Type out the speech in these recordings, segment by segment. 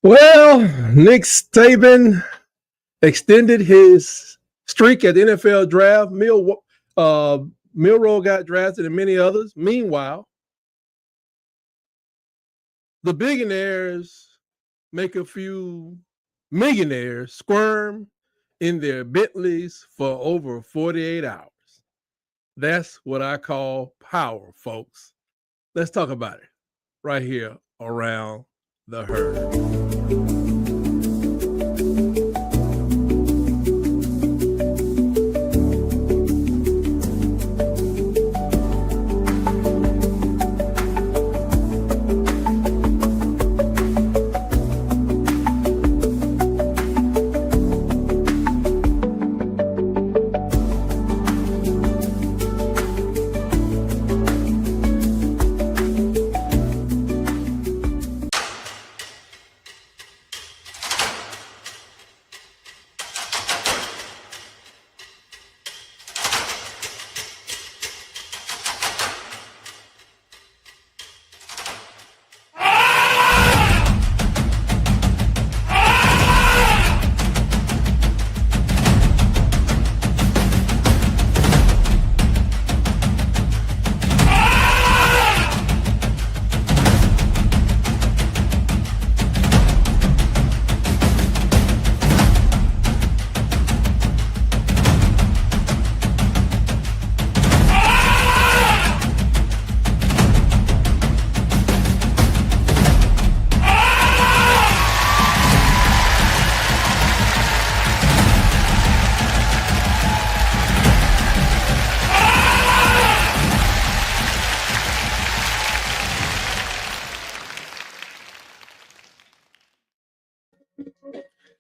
Well, Nick Saban extended his streak at the NFL draft. Milroe got drafted and many others. Meanwhile, the billionaires make a few millionaires squirm in their Bentleys for over 48 hours. That's what I call power, folks. Let's talk about it right here around the herd.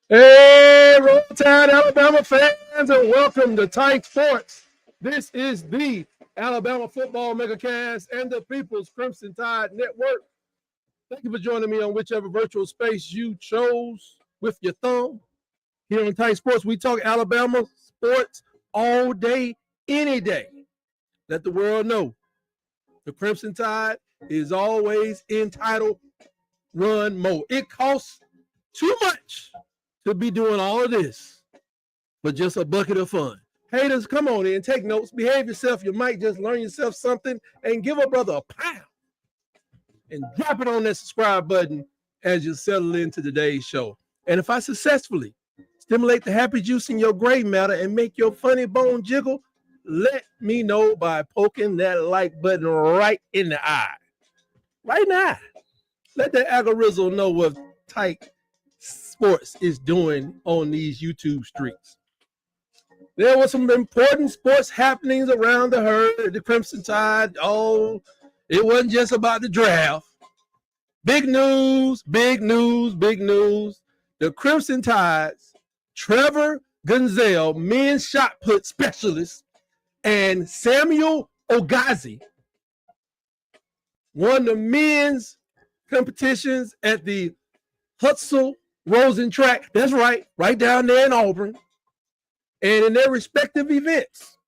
Hey, Roll Tide, Alabama fans, and welcome to Tight Sports. This is the Alabama Football Megacast and the People's Crimson Tide Network. Thank you for joining me on whichever virtual space you chose with your thumb. Here on Tight Sports, we talk Alabama sports all day, any day. Let the world know the Crimson Tide is always in title run mode. It costs too much to be doing all of this, but just a bucket of fun. Haters, come on in, take notes, behave yourself. You might just learn yourself something and give a brother a pound and drop it on that subscribe button as you settle into today's show. And if I successfully stimulate the happy juice in your gray matter and make your funny bone jiggle, let me know by poking that like button right in the eye. Right now. Let that algorithm know what Tight Sports is doing on these YouTube streets. There were some important sports happenings around the herd, the Crimson Tide. Oh, it wasn't just about the draft. Big news, big news, big news. The Crimson Tide's Trevor Gunzel, men's shot put specialist, and Samuel Ogazi won the men's competitions at the Hutzel Rosen track. That's right down there in Auburn. And in their respective events,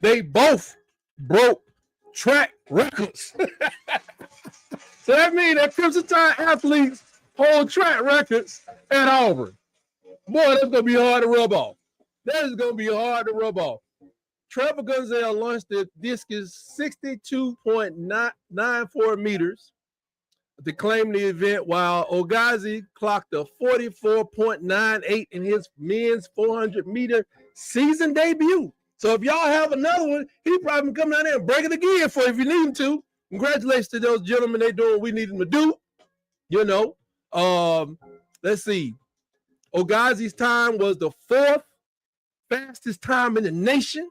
they both broke track records. So that means that Crimson Tide athletes hold track records at Auburn. Boy, that's going to be hard to rub off. That is going to be hard to rub off. Trevor Gunzel launched the discus 62.94 meters to claim the event, while Ogazi clocked a 44.98 in his men's 400-meter season debut. So if y'all have another one, he probably can come down there and break it again for you if you need him to. Congratulations to those gentlemen. They doing what we need them to do. You know, let's see. Ogazi's time was the fourth fastest time in the nation,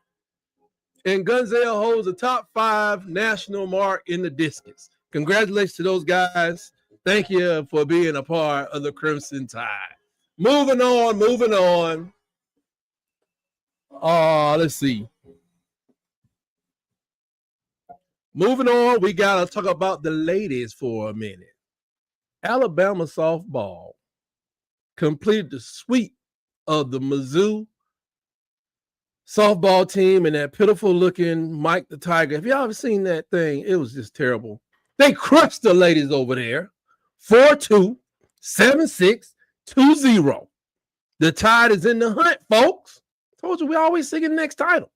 and Gunzel holds the top 5 national mark in the discus. Congratulations to those guys. Thank you for being a part of the Crimson Tide. Moving on. Let's see. Moving on, we got to talk about the ladies for a minute. Alabama softball completed the sweep of the Mizzou softball team and that pitiful looking Mike the Tiger. Have y'all ever seen that thing? It was just terrible. They crushed the ladies over there 4-2. 7620. The Tide is in the hunt, folks. Told you we always seeking the next title.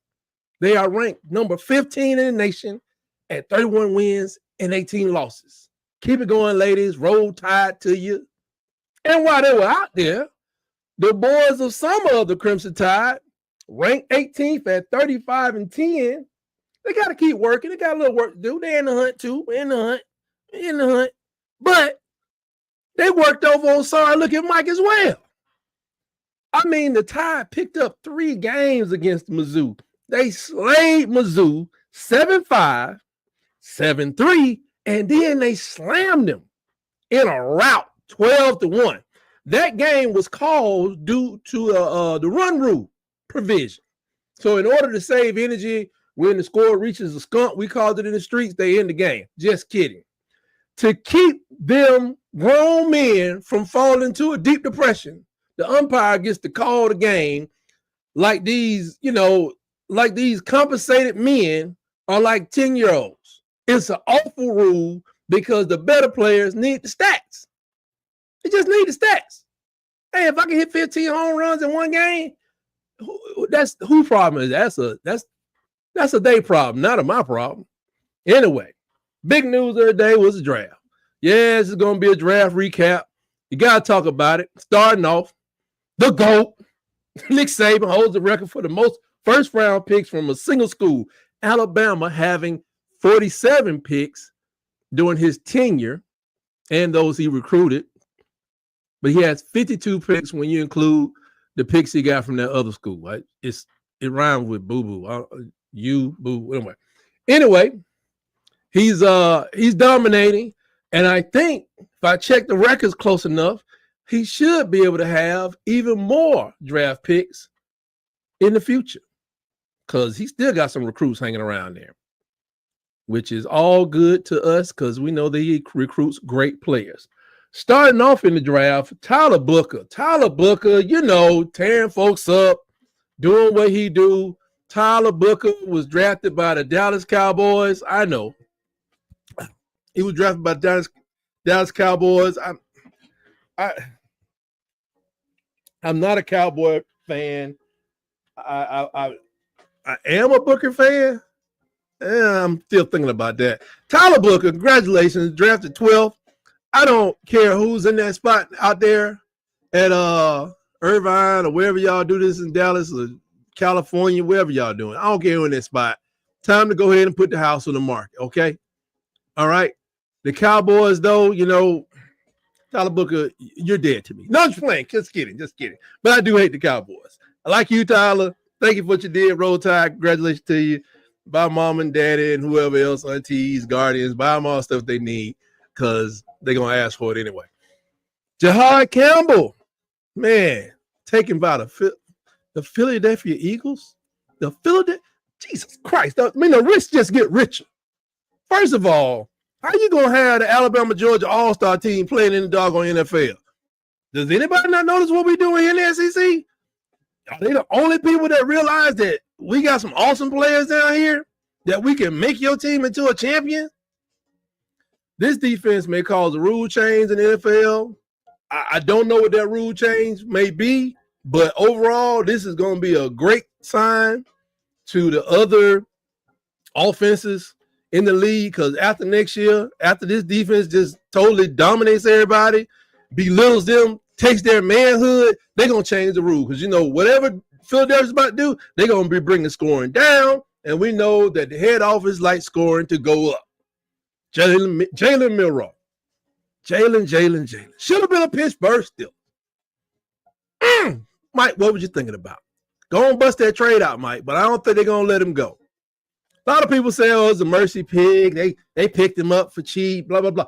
They are ranked number 15 in the nation at 31 wins and 18 losses. Keep it going, ladies. Roll Tide to you. And while they were out there, the boys of summer of the Crimson Tide ranked 18th at 35 and 10. They got to keep working. They got a little work to do. They're in the hunt, too. In the hunt. But they worked over on sorry looking Mike as well. I mean, the Tide picked up 3 games against Mizzou. They slayed Mizzou 7-5, 7-3, and then they slammed them in a rout 12-1. That game was called due to the run rule provision. So in order to save energy, when the score reaches a skunk, we called it in the streets, they end the game. Just kidding. To keep them grown men from falling into a deep depression, the umpire gets to call the game like these, like these compensated men are like 10-year-olds. It's an awful rule because the better players need the stats. They just need the stats. Hey, if I can hit 15 home runs in one game, that's who problem is that? That's a day problem, not a my problem. Anyway, big news of the day was the draft. Yeah, this is going to be a draft recap. You got to talk about it. Starting off, the GOAT, Nick Saban, holds the record for the most first-round picks from a single school. Alabama having 47 picks during his tenure and those he recruited. But he has 52 picks when you include the picks he got from that other school. Right? It rhymes with boo-boo. Anyway, he's dominating. And I think if I check the records close enough, he should be able to have even more draft picks in the future because he still got some recruits hanging around there, which is all good to us because we know that he recruits great players. Starting off in the draft, Tyler Booker, tearing folks up, doing what he do. Tyler Booker was drafted by the Dallas Cowboys. I know. He was drafted by the Dallas Cowboys. I'm not a Cowboy fan. I am a Booker fan. I'm still thinking about that. Tyler Booker, congratulations, drafted 12th. I don't care who's in that spot out there at Irvine or wherever y'all do this in Dallas or California, wherever y'all doing. I don't care who in that spot. Time to go ahead and put the house on the market, okay? All right. The Cowboys, though, Tyler Booker, you're dead to me. No, I'm just playing. Just kidding. But I do hate the Cowboys. I like you, Tyler. Thank you for what you did. Roll Tide. Congratulations to you. Buy mom and daddy and whoever else, aunties, guardians, buy them all stuff they need because they're going to ask for it anyway. Jahad Campbell, man, taken by the Philadelphia Eagles. Jesus Christ. The rich just get richer. First of all, how you going to have the Alabama-Georgia All-Star team playing in the doggone NFL? Does anybody not notice what we're doing here in the SEC? Are they the only people that realize that we got some awesome players down here that we can make your team into a champion? This defense may cause a rule change in the NFL. I don't know what that rule change may be, but overall, this is going to be a great sign to the other offenses in the league because after next year, after this defense just totally dominates everybody, belittles them, takes their manhood, they're going to change the rule because, whatever Philadelphia's about to do, they're going to be bringing scoring down, and we know that the head office likes scoring to go up. Jalen Milroe. Jalen. Should have been a pitch burst still. Mike, what was you thinking about? Go and bust that trade out, Mike, but I don't think they're going to let him go. A lot of people say, oh, it's a mercy pig. They picked him up for cheap, blah, blah, blah.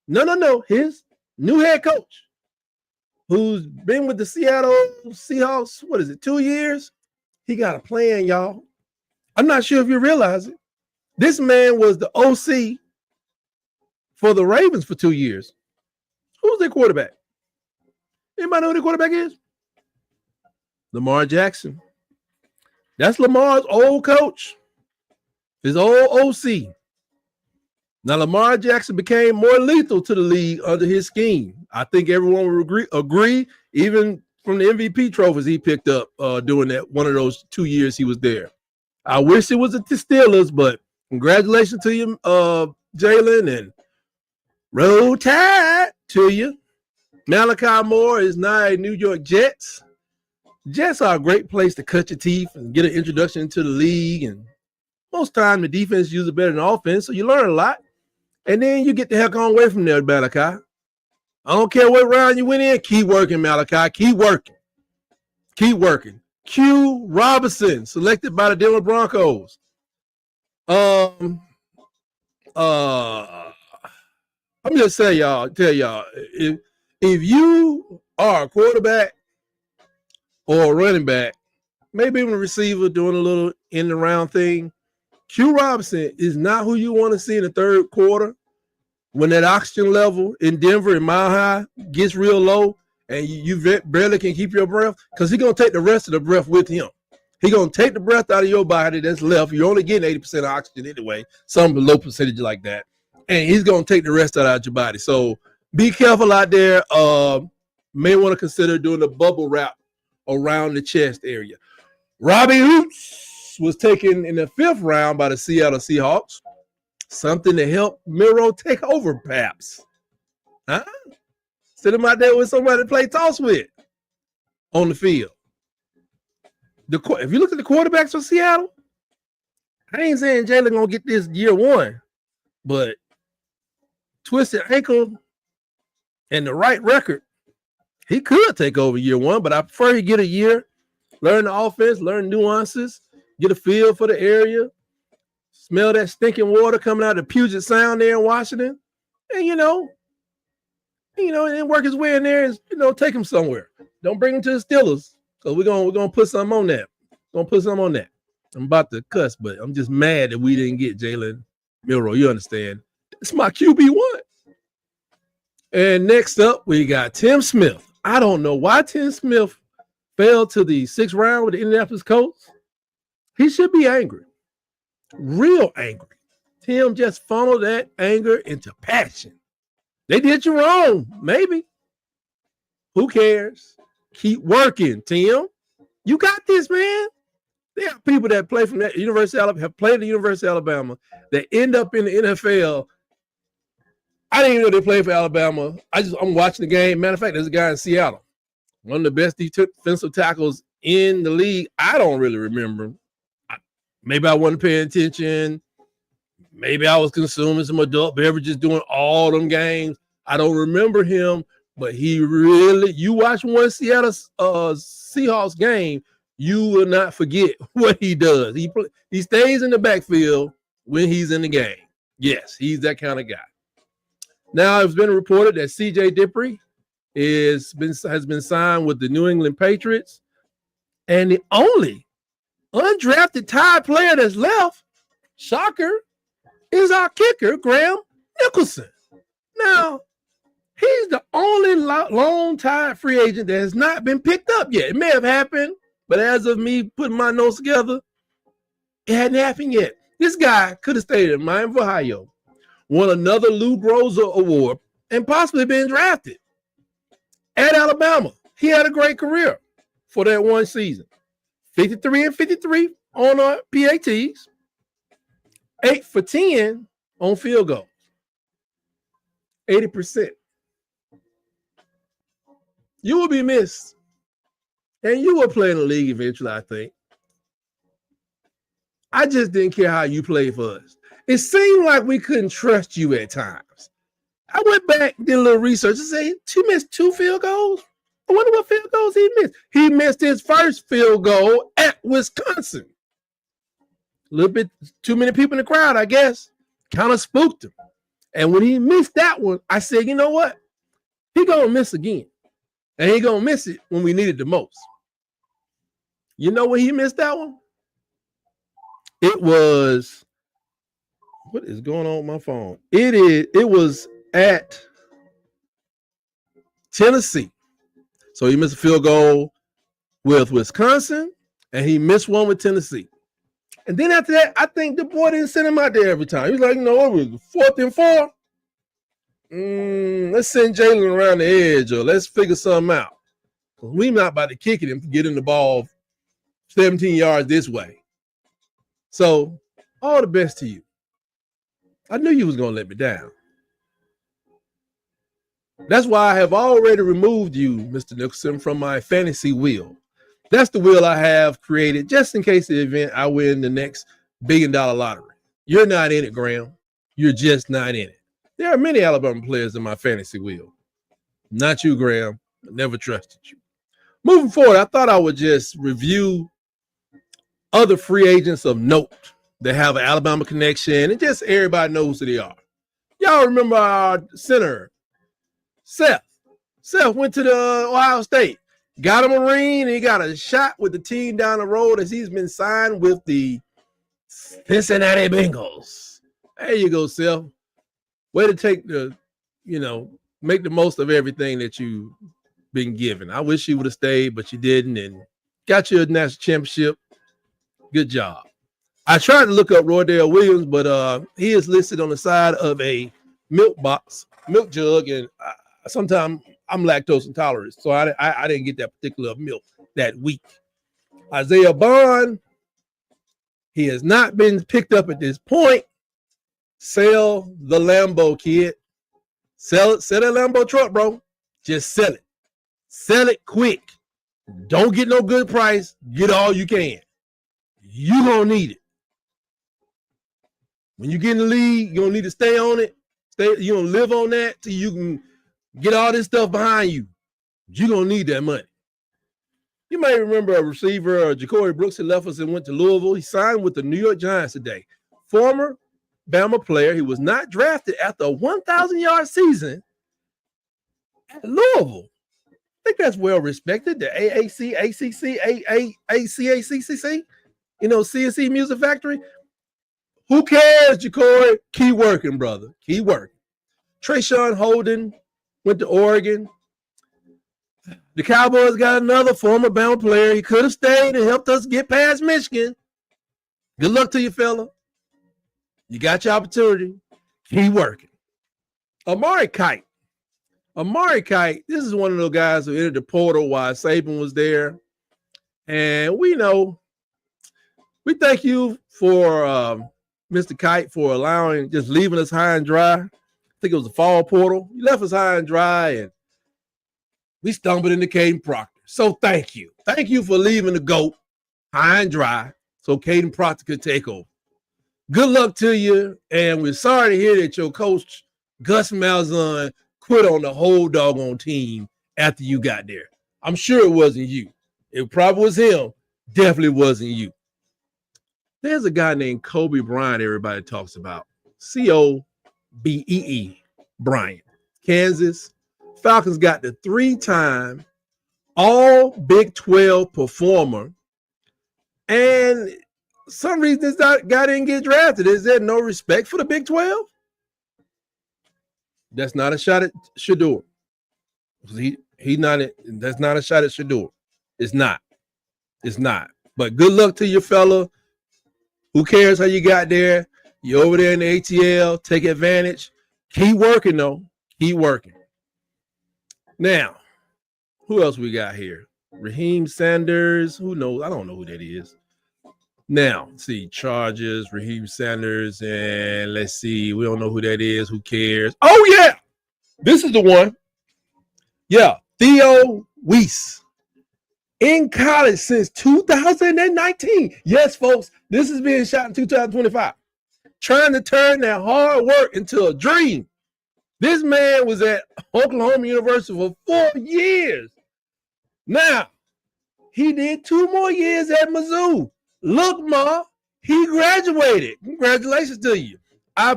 No. His new head coach, who's been with the Seattle Seahawks, 2 years? He got a plan, y'all. I'm not sure if you realize it. This man was the OC for the Ravens for 2 years. Who's their quarterback? Anybody know who their quarterback is? Lamar Jackson. That's Lamar's old coach, his old OC. Now, Lamar Jackson became more lethal to the league under his scheme. I think everyone would agree, even from the MVP trophies he picked up during that one of those 2 years he was there. I wish it was at the Steelers, but congratulations to you, Jalen, and roll tide to you. Malachi Moore is now a New York Jets. Jets are a great place to cut your teeth and get an introduction into the league. And most time the defense uses better than offense, so you learn a lot. And then you get the heck on away from there, Malachi. I don't care what round you went in. Keep working, Malachi. Keep working. Keep working. Q Robinson, selected by the Denver Broncos. I'm just tell y'all, if you are a quarterback or a running back, maybe even a receiver doing a little in the round thing, Q Robinson is not who you want to see in the third quarter when that oxygen level in Denver in Mile High gets real low and you barely can keep your breath, because he's going to take the rest of the breath with him. He's going to take the breath out of your body that's left. You're only getting 80% oxygen anyway, some low percentage like that. And he's going to take the rest out of your body. So be careful out there. May want to consider doing a bubble wrap around the chest area. Robbie Hoots was taken in the 5th round by the Seattle Seahawks. Something to help Miro take over, perhaps. Huh? Sit him out there with somebody to play toss with on the field. If you look at the quarterbacks for Seattle, I ain't saying Jalen gonna get this year one, but twisted ankle and the right record, he could take over year one. But I prefer he get a year, learn the offense, learn nuances, get a feel for the area, smell that stinking water coming out of Puget Sound there in Washington, and and then work his way in there and take him somewhere. Don't bring him to the Steelers, because we're gonna put something on that. I'm about to cuss, but I'm just mad that we didn't get Jalen Milroe. You understand? It's my QB1. And next up, we got Tim Smith. I don't know why Tim Smith fell to the 6th round with the Indianapolis Colts. He should be angry. Real angry. Tim just funneled that anger into passion. They did you wrong, maybe. Who cares? Keep working, Tim. You got this, man. There are people that play from that University of Alabama, have played at the University of Alabama, that end up in the NFL. I didn't even know they played for Alabama. I'm watching the game. Matter of fact, there's a guy in Seattle, one of the best defensive tackles in the league. I don't really remember. Maybe I wasn't paying attention. Maybe I was consuming some adult beverages during all them games. I don't remember him, but you watch one Seattle Seahawks game, you will not forget what he does. He stays in the backfield when he's in the game. Yes, he's that kind of guy. Now, it's been reported that C.J. Dippre has been signed with the New England Patriots, and the only undrafted Tide player that's left, shocker, is our kicker, Graham Nicholson. Now, he's the only lone Tide free agent that has not been picked up yet. It may have happened, but as of me putting my notes together, it hadn't happened yet. This guy could have stayed in Miami of Ohio, won another Lou Groza Award, and possibly been drafted. At Alabama, he had a great career for that one season. 53 and 53 on our PATs, 8 for 10 on field goals, 80%. You will be missed, and you will play in the league eventually, I think. I just didn't care how you played for us. It seemed like we couldn't trust you at times. I went back, did a little research, and said, you missed 2 field goals? I wonder what field goals he missed. He missed his first field goal at Wisconsin. A little bit too many people in the crowd, I guess. Kind of spooked him. And when he missed that one, I said, you know what? He going to miss again. And he going to miss it when we need it the most. You know when he missed that one? It was, what is going on with my phone? It was at Tennessee. So he missed a field goal with Wisconsin, and he missed one with Tennessee. And then after that, I think the boy didn't send him out there every time. He was like, it was 4th and 4. Let's send Jalen around the edge, or let's figure something out. We not about to kick it and get in the ball 17 yards this way. So, all the best to you. I knew you was going to let me down. That's why I have already removed you, Mr. Nicholson, from my fantasy wheel. That's the wheel I have created just in case the event I win the next $1 billion lottery. You're not in it, Graham. You're just not in it. There are many Alabama players in my fantasy wheel. Not you, Graham. I never trusted you. Moving forward, I thought I would just review other free agents of note that have an Alabama connection, and just everybody knows who they are. Y'all remember our center, Seth. Seth went to the Ohio State, got a Marine, and he got a shot with the team down the road as he's been signed with the Cincinnati Bengals. There you go, Seth. Way to take make the most of everything that you've been given. I wish you would have stayed, but you didn't, and got you a national championship. Good job. I tried to look up Roydell Williams, but he is listed on the side of a milk jug, and sometimes I'm lactose intolerant, so I didn't get that particular milk that week. Isaiah Bond, he has not been picked up at this point. Sell the Lambo, kid. Sell that Lambo truck, bro. Just sell it. Sell it quick. Don't get no good price. Get all you can. You gonna need it. When you get in the league, you're gonna need to stay on it. You're gonna live on that till you can get all this stuff behind you. You're gonna need that money. You may remember a receiver, Ja'Cory Brooks, who left us and went to Louisville. He signed with the New York Giants today. Former Bama player. He was not drafted after a 1,000-yard season at Louisville. I think that's well respected. The AAC, ACC, ACACCC, CNC Music Factory. Who cares, Ja'Cory? Keep working, brother. Keep working. Trayshawn Holden went to Oregon. The Cowboys got another former Bama player. He could have stayed and helped us get past Michigan. Good luck to you, fella. You got your opportunity. Keep working. Amari Kite. This is one of those guys who entered the portal while Saban was there. And we thank you for Mr. Kite for leaving us high and dry. I think it was the fall portal. You left us high and dry, and we stumbled into Caden Proctor. So thank you. Thank you for leaving the GOAT high and dry so Caden Proctor could take over. Good luck to you, and we're sorry to hear that your coach, Gus Malzahn, quit on the whole doggone team after you got there. I'm sure it wasn't you. It probably was him. Definitely wasn't you. There's a guy named Kobe Bryant everybody talks about. Cobee Bryant. Kansas. Falcons got the 3-time all Big 12 performer, and some reason this guy didn't get drafted. Is there no respect for the Big 12? That's not a shot at Shedeur. That's not a shot at Shedeur. It's not. But good luck to you, fella. Who cares how you got there? You're over there in the ATL. Take advantage. Keep working, though. Keep working. Now, who else we got here? Raheem Sanders. Who knows? I don't know who that is. Now, see, Chargers, Raheem Sanders, and let's see. We don't know who that is. Who cares? Oh, yeah. This is the one. Yeah, Theo Weiss. In college since 2019. Yes, folks, this is being shot in 2025. Trying to turn that hard work into a dream. This man was at Oklahoma University for 4 years. Now, he did 2 more years at Mizzou. Look, Ma, he graduated. Congratulations to you. I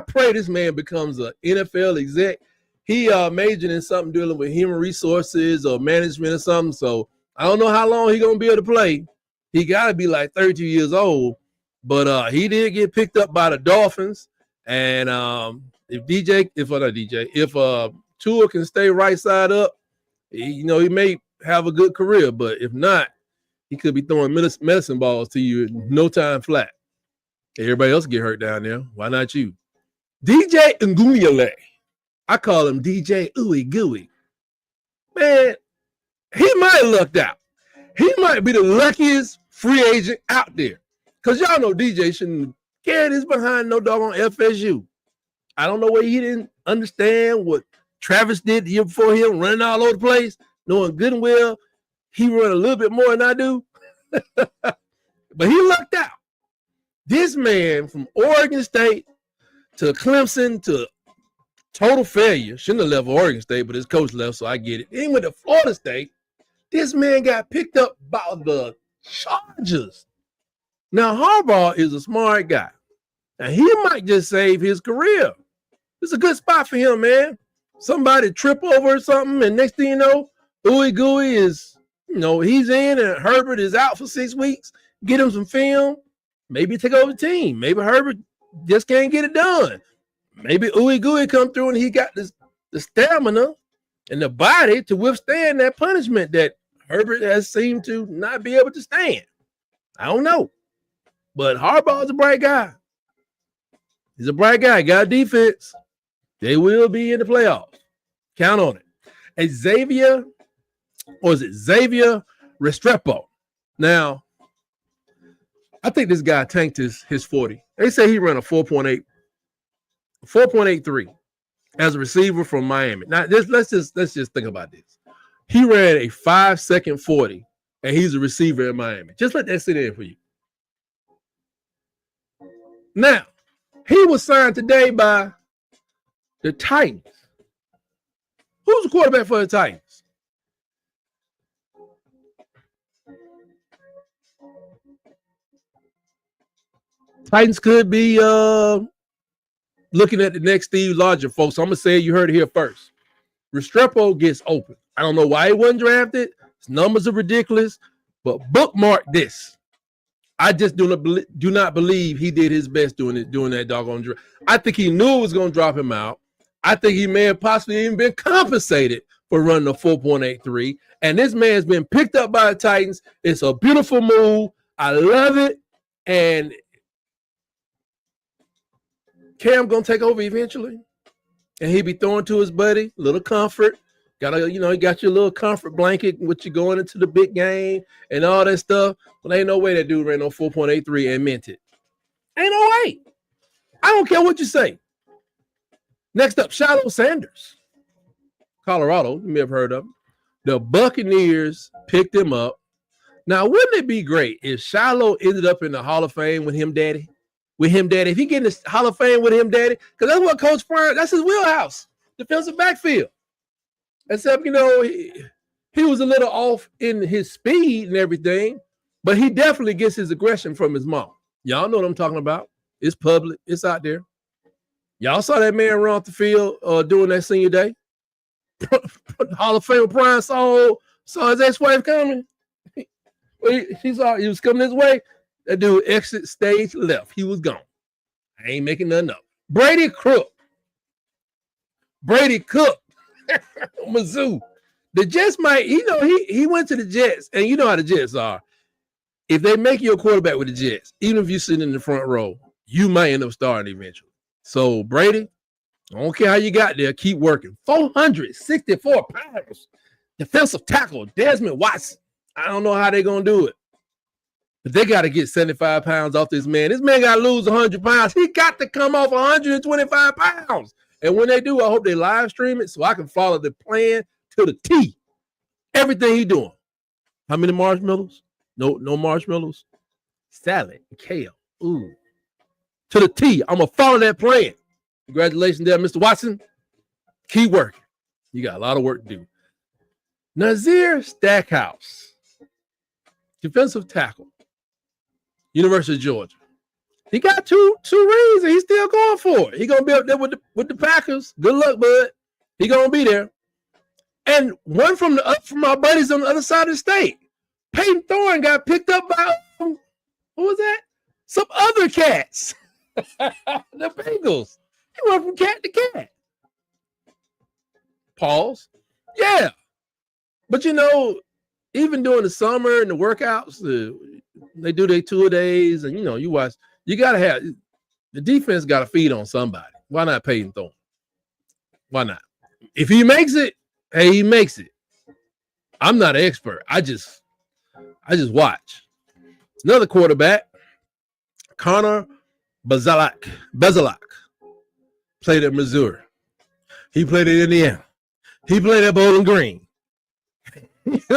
pray this man becomes an NFL exec. He majored in something dealing with human resources or management or something. So I don't know how long he's going to be able to play. He got to be like 32 years old. But he did get picked up by the Dolphins. And if Tua can stay right side up, he may have a good career. But if not, he could be throwing medicine balls to you in no time flat. Everybody else get hurt down there. Why not you? DJ Nguyale. I call him DJ Ooey Gooey. Man, he might have lucked out. He might be the luckiest free agent out there. Because y'all know DJ shouldn't carry this behind no doggone FSU. I don't know why he didn't understand what Travis did the year before him, running all over the place, knowing good and well he run a little bit more than I do. But he lucked out. This man from Oregon State to Clemson to total failure. Shouldn't have left Oregon State, but his coach left, so I get it. Then he went to Florida State. This man got picked up by the Chargers. Now, Harbaugh is a smart guy. And he might just save his career. It's a good spot for him, man. Somebody trip over or something, and next thing you know, Ooey Gooey is, he's in, and Herbert is out for 6 weeks. Get him some film. Maybe take over the team. Maybe Herbert just can't get it done. Maybe Ooey Gooey come through and he got the stamina and the body to withstand that punishment that Herbert has seemed to not be able to stand. I don't know. But Harbaugh's a bright guy. He's a bright guy. Got defense. They will be in the playoffs. Count on it. Xavier Restrepo. Now, I think this guy tanked his 40. They say he ran a 4.83 as a receiver from Miami. Now, let's just think about this. He ran a 5-second 40, and he's a receiver in Miami. Just let that sit in for you. Now, he was signed today by the Titans. Who's the quarterback for the Titans? Titans could be looking at the next Steve Larger, folks. I'm going to say you heard it here first. Restrepo gets open. I don't know why he wasn't drafted. His numbers are ridiculous, but bookmark this. I just do not believe he did his best doing that doggone draft. I think he knew it was going to drop him out. I think he may have possibly even been compensated for running a 4.83. And this man's been picked up by the Titans. It's a beautiful move. I love it. And Cam going to take over eventually. And he'll be throwing to his buddy, a little comfort. You got your little comfort blanket with you going into the big game and all that stuff. But ain't no way that dude ran no 4.83 and meant it. Ain't no way. I don't care what you say. Next up, Shiloh Sanders. Colorado, you may have heard of him. The Buccaneers picked him up. Now, wouldn't it be great if Shiloh ended up in the Hall of Fame with him, Daddy? If he get in the Hall of Fame with him, Daddy, because that's what Coach Prime, that's his wheelhouse, defensive backfield. Except, he was a little off in his speed and everything, but he definitely gets his aggression from his mom. Y'all know what I'm talking about. It's public. It's out there. Y'all saw that man run off the field during that senior day. Hall of Fame Prime saw his ex-wife coming. He was coming this way. That dude exit stage left. He was gone. I ain't making nothing up. Brady Cook. Mizzou. The Jets might, he went to the Jets, and you know how the Jets are. If they make you a quarterback with the Jets, even if you're sitting in the front row, you might end up starting eventually. So, Brady, I don't care how you got there, keep working. 464 pounds. Defensive tackle, Desmond Watson. I don't know how they're going to do it. But they got to get 75 pounds off this man. This man got to lose 100 pounds. He got to come off 125 pounds. And when they do, I hope they live stream it so I can follow the plan to the T. Everything he doing. How many marshmallows? No marshmallows. Salad and kale. Ooh. To the T. I'm going to follow that plan. Congratulations there, Mr. Watson. Keep working. You got a lot of work to do. Nazir Stackhouse. Defensive tackle. University of Georgia. He got two rings and he's still going for it. He's going to be up there with the Packers. Good luck, bud. He's going to be there. And one from my buddies on the other side of the state. Peyton Thorne got picked up by, who was that? Some other cats. The Bengals. He went from cat to cat. Pause. Yeah. But even during the summer and the workouts, they do their 2 days, and you watch. You gotta have the defense. Got to feed on somebody. Why not Peyton Thorne? Why not? If he makes it, hey, he makes it. I'm not an expert. I just watch. Another quarterback, Connor Bezalak, played at Missouri. He played at Indiana. He played at Bowling Green. He's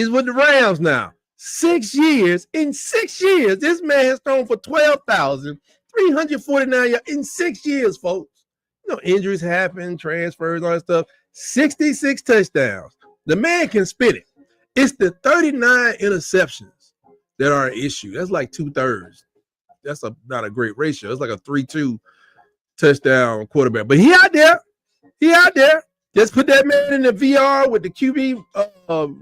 with the Rams now. 6 years. In 6 years, this man has thrown for 12,349 yards in 6 years, folks. Injuries happen, transfers, all that stuff. 66 touchdowns. The man can spit it. It's the 39 interceptions that are an issue. That's like 2/3. That's not a great ratio. It's like a 3-2 touchdown quarterback. But he out there. Just put that man in the VR with the QB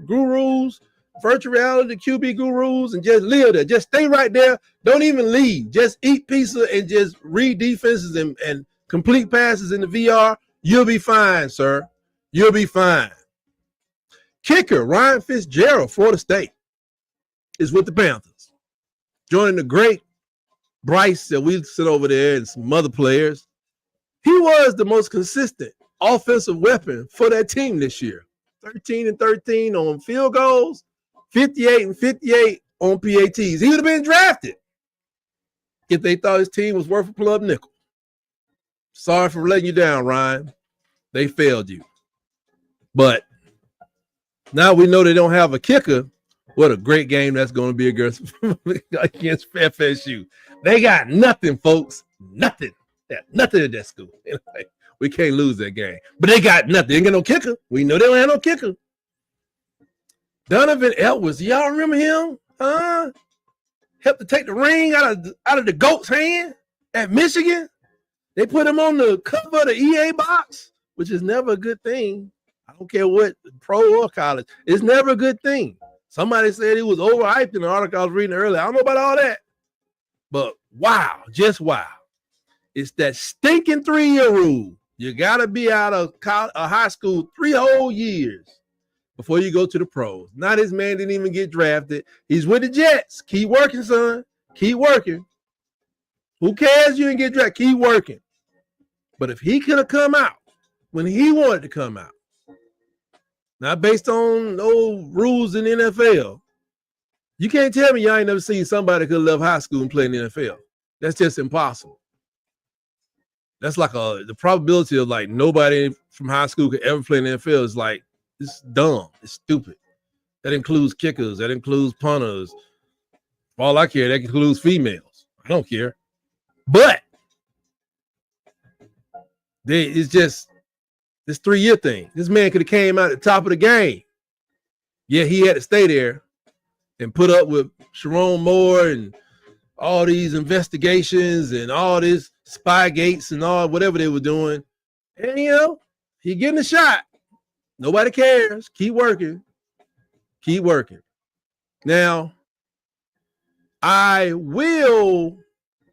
gurus, virtual reality QB gurus, and just live there. Just stay right there. Don't even leave. Just eat pizza and just read defenses and complete passes in the VR. You'll be fine, sir. You'll be fine. Kicker Ryan Fitzgerald, Florida State, is with the Panthers. Joining the great Bryce that we sit over there and some other players. He was the most consistent offensive weapon for that team this year. 13-13 on field goals, 58-58 on PATs. He would have been drafted if they thought his team was worth a plug nickel. Sorry for letting you down, Ryan. They failed you. But now we know they don't have a kicker. What a great game that's going to be against FSU. They got nothing, folks. Nothing. Nothing at that school. We can't lose that game. But they got nothing. They ain't got no kicker. We know they don't have no kicker. Donovan Edwards. Y'all remember him? Helped to take the ring out of the GOAT's hand at Michigan. They put him on the cover of the EA box, which is never a good thing. I don't care what, pro or college. It's never a good thing. Somebody said he was overhyped in the article I was reading earlier. I don't know about all that. But wow, just wow. It's that stinking 3-year rule. You got to be out of high school 3 whole years before you go to the pros. Now this man didn't even get drafted. He's with the Jets. Keep working, son. Keep working. Who cares you didn't get drafted? Keep working. But if he could have come out when he wanted to come out, not based on no rules in the NFL, you can't tell me y'all ain't never seen somebody could have left high school and play in the NFL. That's just impossible. That's like the probability of like nobody from high school could ever play in the NFL is like, it's dumb. It's stupid. That includes kickers. That includes punters. For all I care, that includes females. I don't care. But it's just this 3-year thing. This man could have came out at the top of the game. Yeah, he had to stay there and put up with Sharon Moore and all these investigations and all this Spygates and all whatever they were doing. And, he getting a shot. Nobody cares. Keep working. Keep working. Now, I will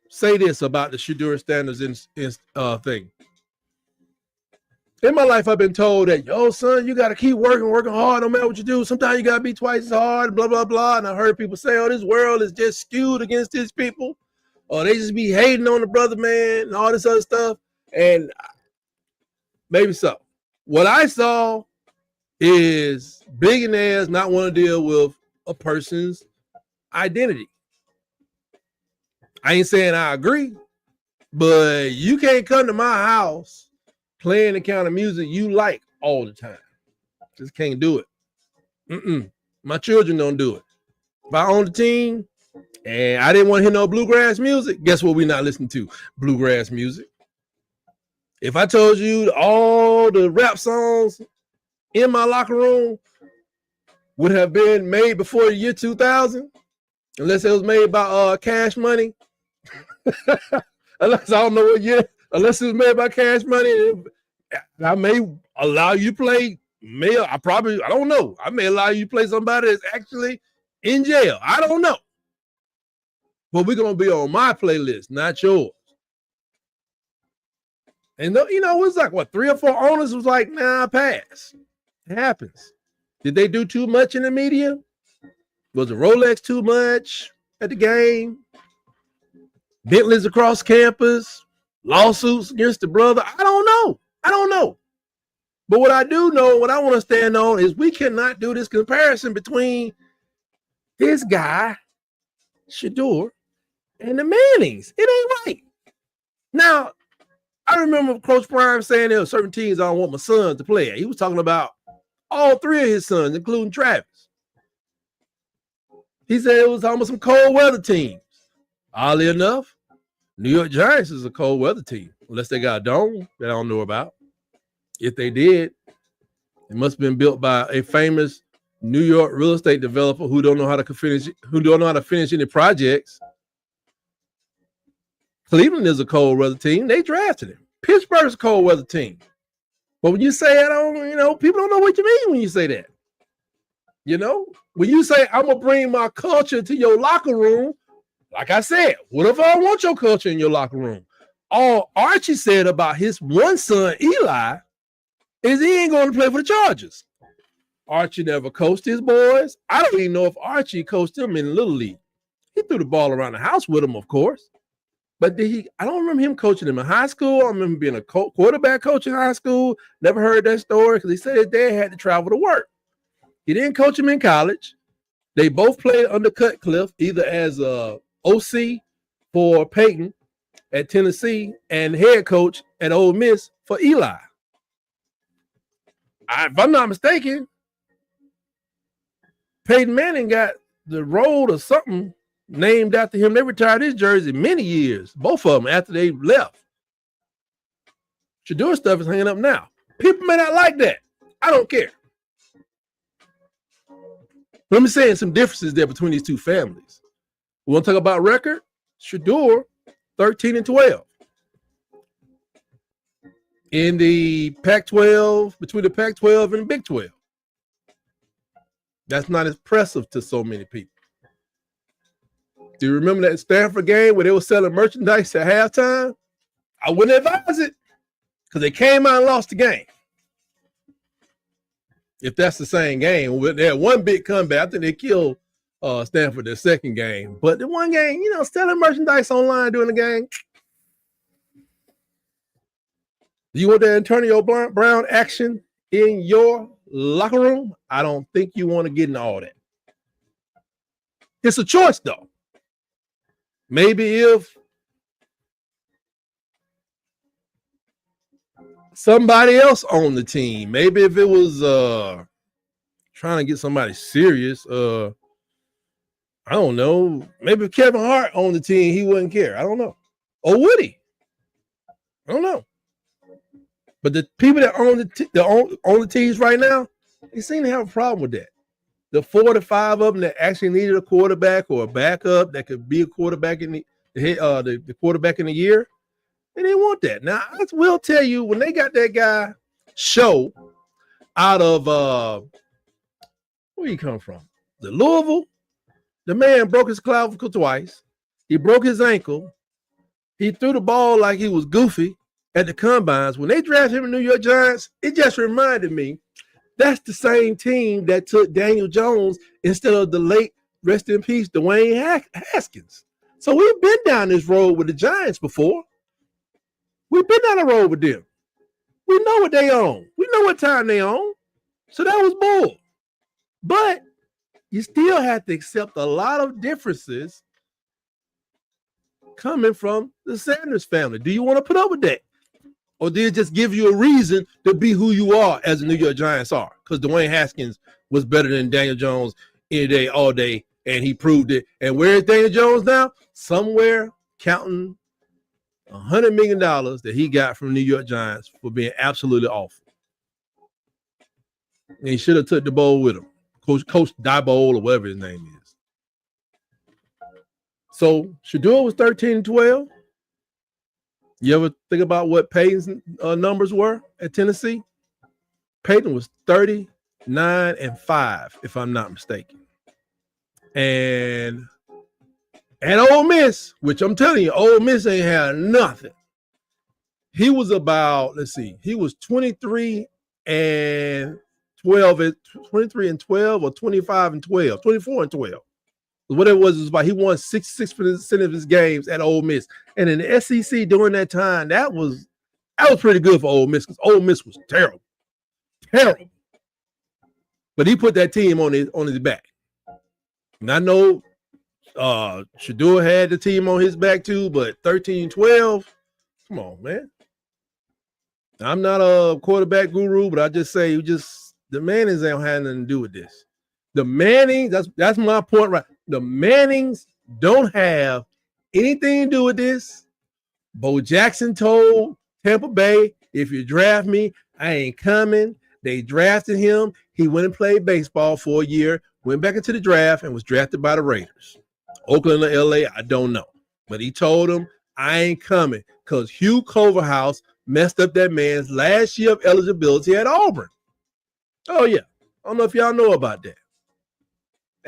say this about the Shedeur Standards thing. In my life, I've been told that, son, you got to keep working hard no matter what you do. Sometimes you got to be twice as hard, blah, blah, blah. And I heard people say, this world is just skewed against these people. Or they just be hating on the brother, man, and all this other stuff. And maybe so. What I saw is billionaires not want to deal with a person's identity. I ain't saying I agree, but you can't come to my house playing the kind of music you like all the time. Just can't do it. My children don't do it. If I own the team and I didn't want to hear no bluegrass music, guess what we're not listening to? Bluegrass music. If I told you all the rap songs in my locker room would have been made before the year 2000, unless it was made by Cash Money, unless I don't know what year, unless it was made by Cash Money, I may allow you to play I don't know. I may allow you to play somebody that's actually in jail. I don't know. But we're going to be on my playlist, not yours. And, it was like, 3 or 4 owners was like, nah, pass. It happens. Did they do too much in the media? Was the Rolex too much at the game? Bentleys across campus? Lawsuits against the brother? I don't know. But what I do know, what I want to stand on is we cannot do this comparison between this guy, Shedeur, and the Mannings. It ain't right. Now, I remember Coach Prime saying there were certain teams I don't want my sons to play at. He was talking about all three of his sons, including Travis. He said it was almost some cold weather teams. Oddly enough, New York Giants is a cold weather team, unless they got a dome that I don't know about. If they did, it must have been built by a famous New York real estate developer who don't know how to finish any projects. Cleveland is a cold weather team. They drafted him. Pittsburgh's a cold weather team. But when you say people don't know what you mean when you say that. When you say I'm gonna bring my culture to your locker room, like I said, what if I don't want your culture in your locker room? All Archie said about his one son, Eli, is he ain't going to play for the Chargers. Archie never coached his boys. I don't even know if Archie coached them in Little League. He threw the ball around the house with them, of course. But I don't remember him coaching them in high school. I remember being a quarterback coach in high school. Never heard that story because he said his dad had to travel to work. He didn't coach him in college. They both played under Cutcliffe, either as a OC for Peyton at Tennessee and head coach at Ole Miss for Eli. If I'm not mistaken, Peyton Manning got the road or something named after him. They retired his jersey many years, both of them, after they left. Shedeur stuff is hanging up now. People may not like that. I don't care. Let me say some differences there between these two families. We want to talk about record? Shedeur, 13-12. In the Pac-12, between the Pac-12 and the Big 12. That's not impressive to so many people. Do you remember that Stanford game where they were selling merchandise at halftime? I wouldn't advise it because they came out and lost the game. If that's the same game, they had one big comeback. I think they killed Stanford their second game. But the one game, selling merchandise online during the game. Do you want that Antonio Brown action in your locker room? I don't think you want to get into all that. It's a choice, though. Maybe if somebody else on the team, maybe if it was trying to get somebody serious, I don't know. Maybe if Kevin Hart on the team, he wouldn't care. I don't know. Or would he? I don't know. But the people that own the teams right now, they seem to have a problem with that. The 4 to 5 of them that actually needed a quarterback or a backup that could be a quarterback in the quarterback in the year, they didn't want that. Now, I will tell you, when they got that guy Show out of where he come from? The Louisville. The man broke his clavicle twice. He broke his ankle. He threw the ball like he was goofy at the combines. When they drafted him in New York Giants, it just reminded me that's the same team that took Daniel Jones instead of the late, rest in peace, Dwayne Haskins. So we've been down this road with the Giants before. We've been down the road with them. We know what they own. We know what time they own. So that was bull. But you still have to accept a lot of differences coming from the Sanders family. Do you want to put up with that? Or did it just give you a reason to be who you are as the New York Giants are? Because Dwayne Haskins was better than Daniel Jones any day, all day, and he proved it. And where is Daniel Jones now? Somewhere counting $100 million that he got from the New York Giants for being absolutely awful. And he should have took the bowl with him. Coach Diebold or whatever his name is. So Shedeur was 13-12. You ever think about what Peyton's numbers were at Tennessee? Peyton was 39-5, if I'm not mistaken. And at Ole Miss, which I'm telling you, Ole Miss ain't had nothing. He was about, he was 23-25 23 and 12 or 25 and 12, 24 and 12. What it was about, he won 66% of his games at Ole Miss. And in the SEC during that time, that was pretty good for Ole Miss because Ole Miss was terrible. Terrible. But he put that team on his back. And I know Shador had the team on his back too, but 13-12, come on, man. I'm not a quarterback guru, but I just say the Mannings ain't have nothing to do with this. The Mannings, that's my point, right? The Mannings don't have anything to do with this. Bo Jackson told Tampa Bay, if you draft me, I ain't coming. They drafted him. He went and played baseball for a year, went back into the draft, and was drafted by the Raiders. Oakland or LA, I don't know. But he told him, I ain't coming because Hugh Culverhouse messed up that man's last year of eligibility at Auburn. Oh, yeah. I don't know if y'all know about that.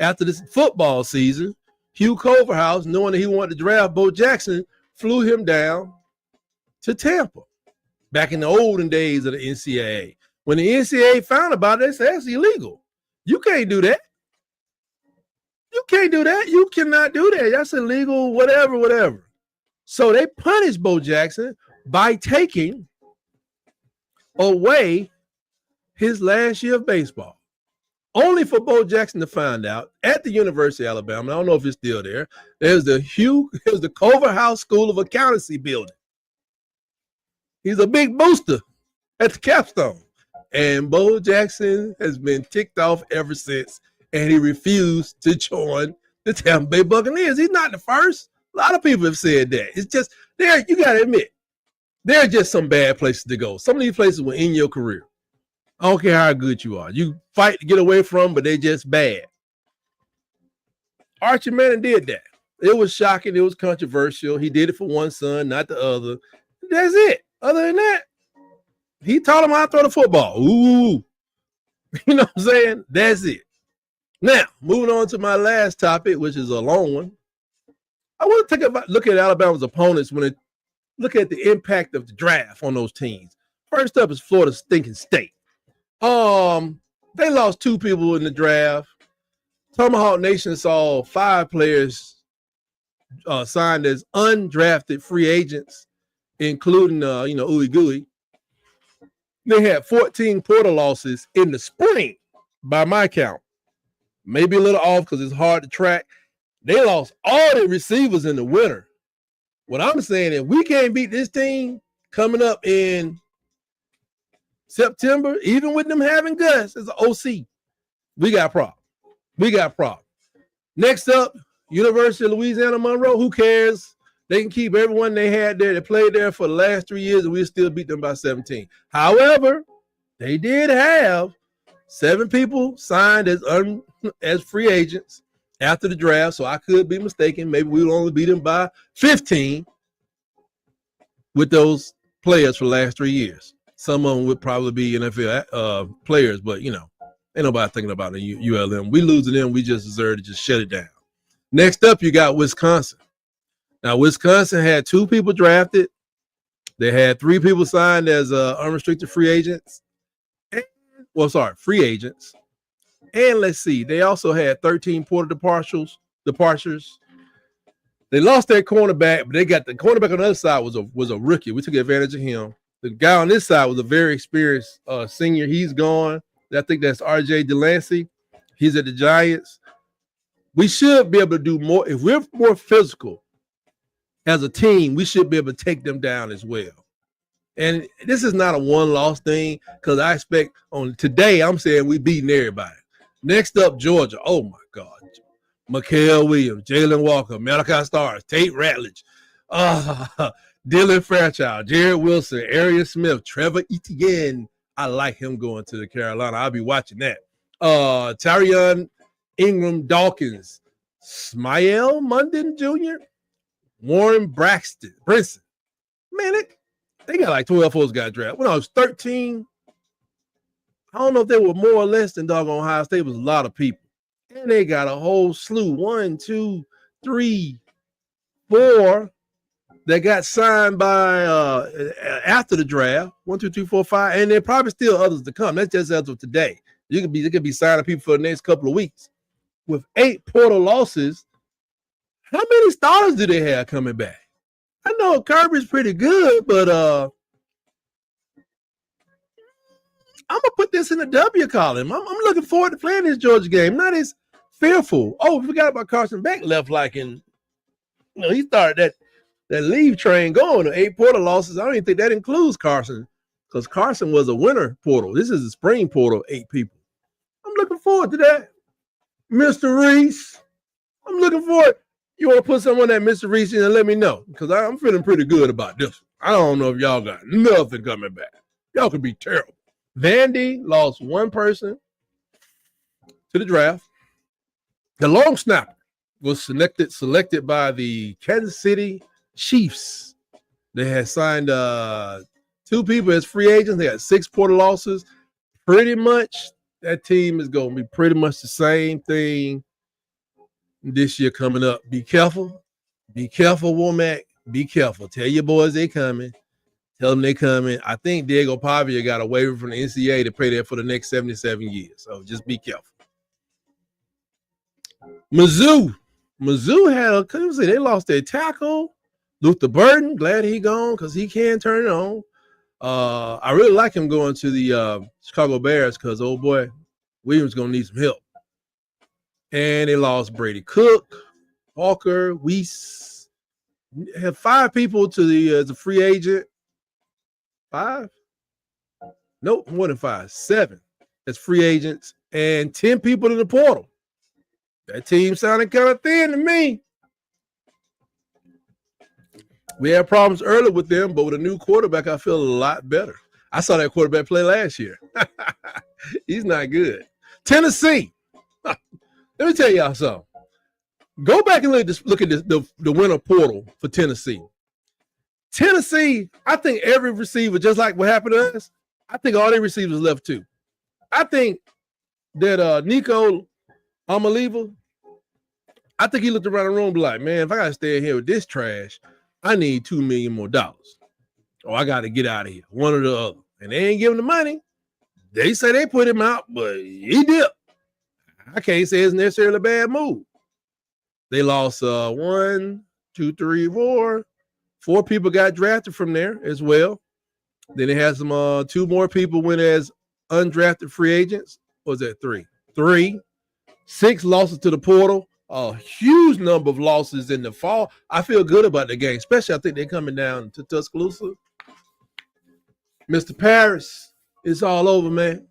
After this football season, Hugh Culverhouse, knowing that he wanted to draft Bo Jackson, flew him down to Tampa back in the olden days of the NCAA. When the NCAA found about it, they said, that's illegal. You can't do that. You can't do that. You cannot do that. That's illegal, whatever. So they punished Bo Jackson by taking away his last year of baseball. Only for Bo Jackson to find out at the University of Alabama. I don't know if it's still there. There's the Culverhouse School of Accountancy building. He's a big booster at the capstone. And Bo Jackson has been ticked off ever since, and he refused to join the Tampa Bay Buccaneers. He's not the first. A lot of people have said that. It's just, you got to admit, there are just some bad places to go. Some of these places will end your career. I don't care how good you are. You fight to get away from, but they're just bad. Archie Manning did that. It was shocking. It was controversial. He did it for one son, not the other. That's it. Other than that, he taught him how to throw the football. Ooh. You know what I'm saying? That's it. Now, moving on to my last topic, which is a long one. I want to look at Alabama's opponents when they look at the impact of the draft on those teams. First up is Florida stinking State. They lost 2 people in the draft. Tomahawk Nation saw 5 players signed as undrafted free agents, including Ooey Gooey. They had 14 portal losses in the spring, by my count. Maybe a little off because it's hard to track. They lost all their receivers in the winter. What I'm saying is, we can't beat this team coming up in September, even with them having Gus as an OC. We got problems. Next up, University of Louisiana Monroe. Who cares? They can keep everyone they had there that played there for the last 3 years, and we'll still beat them by 17. However, they did have 7 people signed as free agents after the draft, so I could be mistaken. Maybe we'll only beat them by 15 with those players for the last 3 years. Some of them would probably be NFL players, but, ain't nobody thinking about the ULM. We lose to them, we just deserve to just shut it down. Next up, you got Wisconsin. Now, Wisconsin had 2 people drafted. They had 3 people signed as unrestricted free agents. Free agents. And let's see, they also had 13 portal departures. They lost their cornerback, but they got the cornerback on the other side was a rookie. We took advantage of him. The guy on this side was a very experienced senior. He's gone. I think that's R.J. Delancey. He's at the Giants. We should be able to do more. If we're more physical as a team, we should be able to take them down as well. And this is not a one-loss thing because I expect on today, I'm saying we beating everybody. Next up, Georgia. Oh, my God. Mikael Williams, Jalen Walker, Malachi Starks, Tate Ratledge, Dylan Fairchild, Jared Wilson, Arian Smith, Trevor Etienne. I like him going to the Carolina. I'll be watching that. Tyrion Ingram Dawkins, Smael Mondon Jr., Warren Brinson. Man, they got like 12 folks got drafted. When I was 13, I don't know if they were more or less than doggone Ohio State. It was a lot of people. And they got a whole slew, 1, 2, 3, 4 that got signed by after the draft. 1, 2, 3, 4, 5, and there are probably still others to come. That's just as of today. They could be signing people for the next couple of weeks. With 8 portal losses, how many starters do they have coming back? I know Kirby's pretty good, but I'm gonna put this in the W column. I'm looking forward to playing this Georgia game. Not as fearful. Oh, we forgot about Carson Beck left he started that leave train going. 8 portal losses. I don't even think that includes Carson, because Carson was a winter portal. This is a spring portal, 8 people. I'm looking forward to that. Mr. Reese, I'm looking forward. You want to put someone at Mr. Reese and let me know, because I'm feeling pretty good about this. I don't know if y'all got nothing coming back. Y'all could be terrible. Vandy lost 1 person to the draft. The long snapper was selected by the Kansas City Chiefs. They had signed 2 people as free agents. They had 6 portal losses. Pretty much that team is going to be pretty much the same thing this year coming up. Be careful. Be careful, Womack. Be careful. Tell your boys they coming. Tell them they coming. I think Diego Pavia got a waiver from the NCAA to play there for the next 77 years. So just be careful. Mizzou had they lost their tackle. Luther Burden, glad he gone because he can turn it on. I really like him going to the Chicago Bears because, oh boy, Williams going to need some help. And they lost Brady Cook, Walker, Weiss. Have 5 people to the free agent. 5? Nope, more than 5. 7 as free agents and 10 people in the portal. That team sounded kind of thin to me. We had problems early with them, but with a new quarterback, I feel a lot better. I saw that quarterback play last year. He's not good. Tennessee. Let me tell y'all something. Go back and look at the winter portal for Tennessee. Tennessee, I think every receiver, just like what happened to us, I think all their receivers left too. I think that Nico Amaliva, I think he looked around the room and be like, man, if I got to stay in here with this trash, I need $2 million more. Or I got to get out of here, one or the other. And they ain't giving the money. They say they put him out, but he dipped. I can't say it's necessarily a bad move. They lost 1, 2, 3, 4. 4 people got drafted from there as well. Then they had some 2 more people went as undrafted free agents. What was that 3? 3. 6 losses to the portal. A huge number of losses in the fall. I feel good about the game, especially I think they're coming down to Tuscaloosa. Mr. Paris, it's all over, man.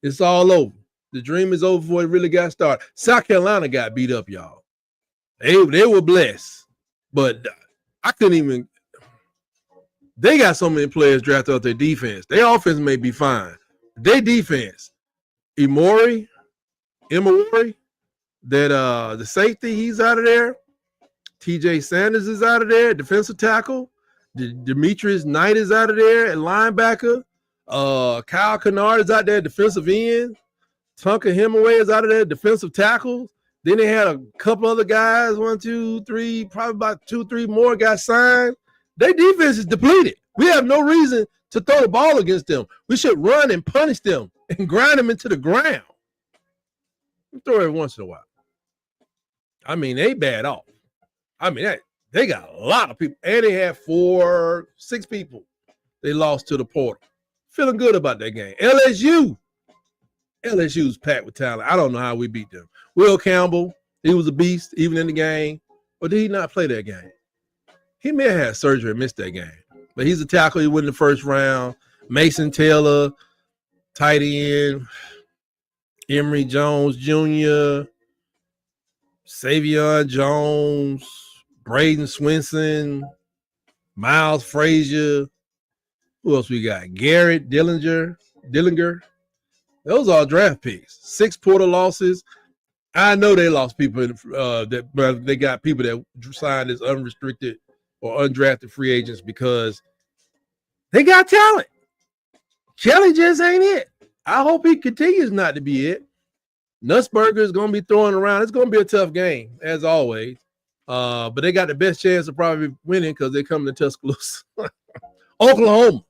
It's all over. The dream is over before it really got started. South Carolina got beat up, y'all. They were blessed, but I couldn't even. They got so many players drafted out their defense. Their offense may be fine. Their defense, Emory, that the safety, he's out of there. TJ Sanders is out of there, defensive tackle. Demetrius Knight is out of there at linebacker. Kyle Kennard is out there, defensive end. Tonka Hemingway is out of there, defensive tackle. Then they had a couple other guys, 1, 2, 3, probably about 2, 3 more got signed. Their defense is depleted. We have no reason to throw the ball against them. We should run and punish them and grind them into the ground. We throw every once in a while. I mean, they bad off. I mean, they got a lot of people. And they had 6 people they lost to the portal. Feeling good about that game. LSU's packed with talent. I don't know how we beat them. Will Campbell, he was a beast even in the game. Or did he not play that game? He may have had surgery and missed that game. But he's a tackle. He went in the first round. Mason Taylor, tight end. Emory Jones Jr., Savion Jones, Braden Swinson, Miles Frazier. Who else we got? Garrett Dillinger. Those are draft picks. 6 portal losses. I know they lost people that they got people that signed as unrestricted or undrafted free agents because they got talent. Kelly just ain't it. I hope he continues not to be it. Nussberger is going to be throwing around. It's going to be a tough game, as always. But they got the best chance of probably winning because they're coming to Tuscaloosa. Oklahoma.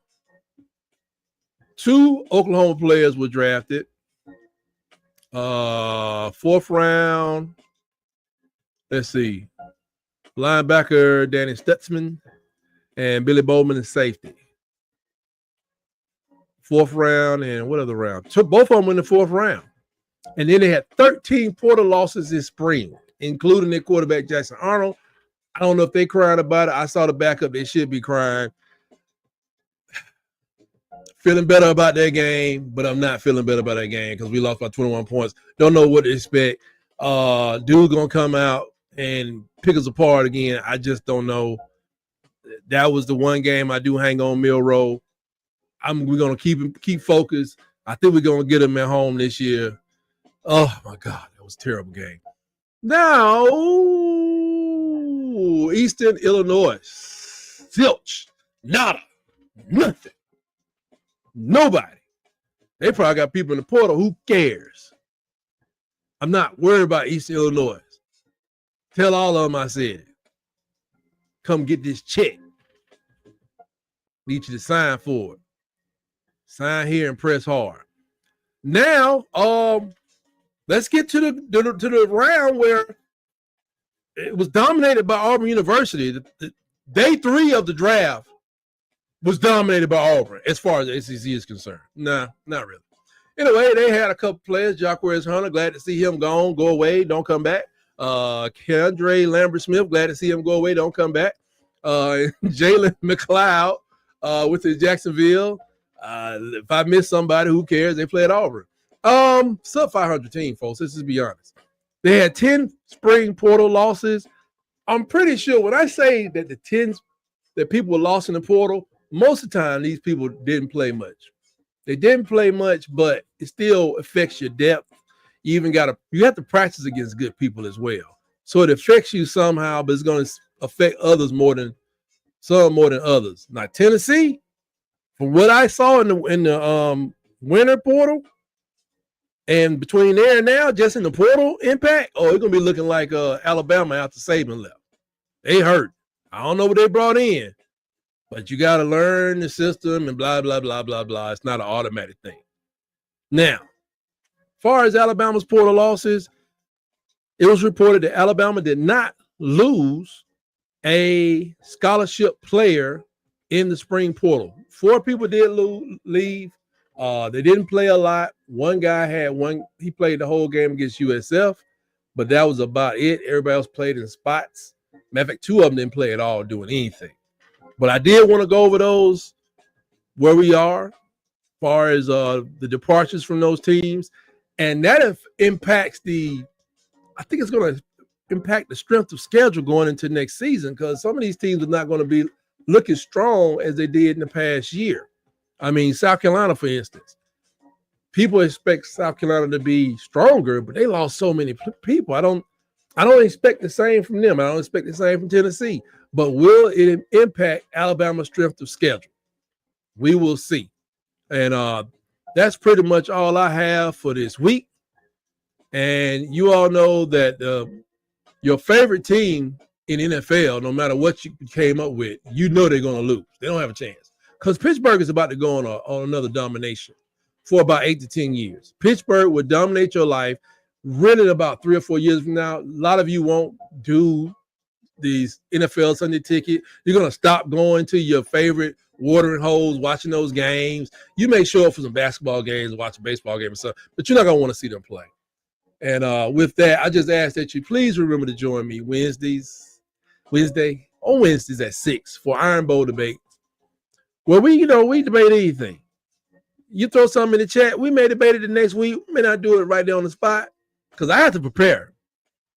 2 Oklahoma players were drafted. Fourth round. Let's see. Linebacker Danny Stutzman and Billy Bowman in safety. Fourth round and what other round? So both of them in the fourth round. And then they had 13 portal losses this spring, including their quarterback Jackson Arnold. I don't know if they crying about it. I saw the backup. They should be crying. Feeling better about that game, but I'm not feeling better about that game because we lost by 21 points. Don't know what to expect. Dude gonna come out and pick us apart again. I just don't know. That was the one game I do hang on Milroe. We're gonna keep focused. I think we're gonna get him at home this year. Oh my God, that was a terrible game. Now, Eastern Illinois, zilch, nada, nothing. Nobody. They probably got people in the portal. Who cares? I'm not worried about East Illinois. Tell all of them I said it. Come get this check. Need you to sign for it. Sign here and press hard. Now, let's get to the round where it was dominated by Auburn University. The day 3 of the draft was dominated by Auburn as far as the SEC is concerned. Nah, not really. Anyway, they had a couple players. Jacquez Hunter, glad to see him go away, don't come back. Kendra Lambert-Smith, glad to see him go away, don't come back. Jalen McLeod with the Jacksonville. If I miss somebody, who cares? They play at Auburn. Sub 500 team, folks. Let's just be honest. They had 10 spring portal losses. I'm pretty sure when I say that the 10 that people were lost in the portal, most of the time these people didn't play much. They didn't play much, but it still affects your depth. You have to practice against good people as well. So it affects you somehow, but it's going to affect others more than others. Now Tennessee, from what I saw in the winter portal, and between there and now, just in the portal impact, it's gonna be looking like Alabama after Saban left. They hurt. I don't know what they brought in, but you got to learn the system and blah blah blah blah blah. It's not an automatic thing. Now, as far as Alabama's portal losses, it was reported that Alabama did not lose a scholarship player in the spring portal. 4 people did leave. They didn't play a lot. One guy he played the whole game against USF, but that was about it. Everybody else played in spots. Matter of fact, 2 of them didn't play at all doing anything. But I did want to go over those, where we are, as far as the departures from those teams. And that impacts I think it's going to impact the strength of schedule going into next season, because some of these teams are not going to be looking strong as they did in the past year. I mean, South Carolina, for instance, people expect South Carolina to be stronger, but they lost so many people. I don't expect the same from them. I don't expect the same from Tennessee. But will it impact Alabama's strength of schedule? We will see. And that's pretty much all I have for this week. And you all know that your favorite team in NFL, no matter what you came up with, you know they're going to lose. They don't have a chance. Because Pittsburgh is about to go on another domination for about 8 to 10 years. Pittsburgh would dominate your life. Really, about 3 or 4 years from now, a lot of you won't do these NFL Sunday ticket. You're going to stop going to your favorite watering holes, watching those games. You may show up for some basketball games, watch a baseball game or something, but you're not going to want to see them play. And with that, I just ask that you please remember to join me Wednesday at 6 for Iron Bowl debate, where we debate anything. You throw something in the chat, we may debate it the next week. We may not do it right there on the spot because I have to prepare.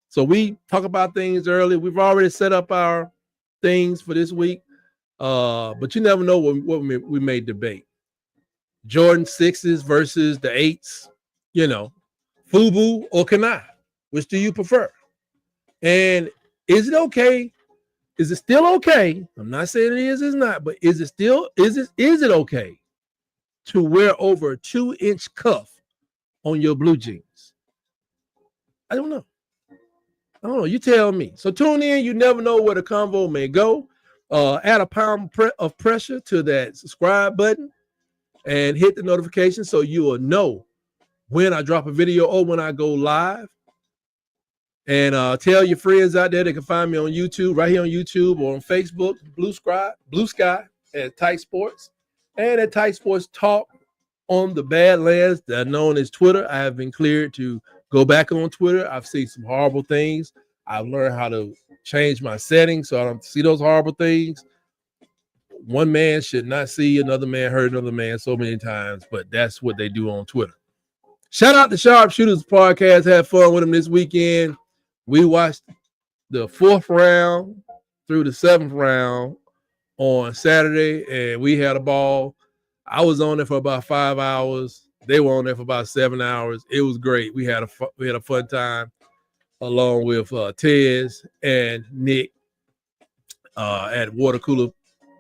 So we talk about things early. We've already set up our things for this week, but you never know what we may debate. Jordan 6s versus the 8s, FUBU or Kanai. Which do you prefer? And is it okay? Is it still okay? I'm not saying it is, it's not, but is it okay to wear over a 2-inch cuff on your blue jeans? I don't know. You tell me. So tune in. You never know where the convo may go. Add a pound of pressure to that subscribe button and hit the notification so you will know when I drop a video or when I go live. And tell your friends out there they can find me on YouTube, right here on YouTube or on Facebook, Blue Sky at Tight Sports, and at Tight Sports Talk on the Badlands, that known as Twitter. I have been cleared to go back on Twitter. I've seen some horrible things. I've learned how to change my settings so I don't see those horrible things. One man should not see another man hurt another man so many times, but that's what they do on Twitter. Shout out to Sharpshooters Podcast. Had fun with them this weekend. We watched the 4th round through the 7th round on Saturday, and we had a ball. I was on there for about 5 hours. They were on there for about 7 hours. It was great. We had a fun time along with Tez and Nick at Water Cooler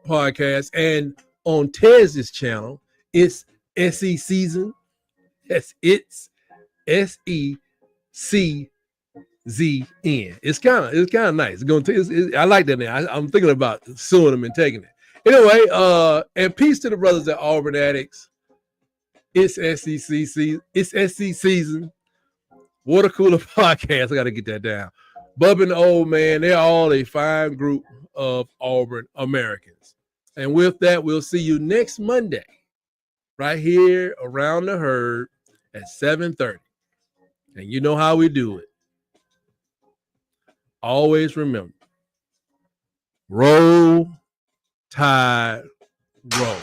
Podcast. And on Tez's channel, it's SE Season. It's SECZN. It's kind of nice. I like that name. I'm thinking about suing them and taking it. Anyway, and peace to the brothers at Auburn Addicts. It's SEC Season. Water Cooler Podcast. I got to get that down. Bub and the Old Man, they're all a fine group of Auburn Americans. And with that, we'll see you next Monday right here around the herd at 7:30. And you know how we do it. Always remember, roll, tide, roll.